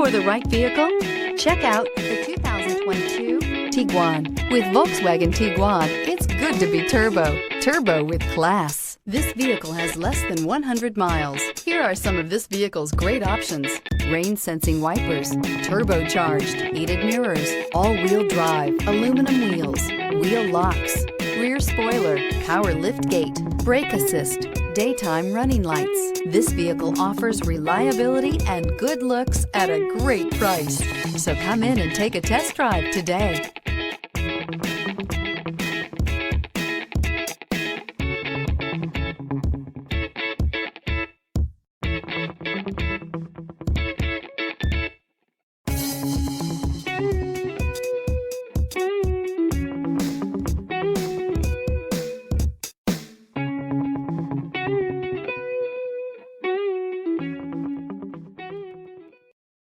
for the right vehicle? Check out the 2022 Tiguan. With Volkswagen Tiguan, it's good to be turbo. Turbo with class. This vehicle has less than 100 miles. Here are some of this vehicle's great options: rain-sensing wipers, turbocharged, heated mirrors, all-wheel drive, aluminum wheels, wheel locks, rear spoiler, power liftgate, brake assist, daytime running lights. This vehicle offers reliability and good looks at a great price. So come in and take a test drive today.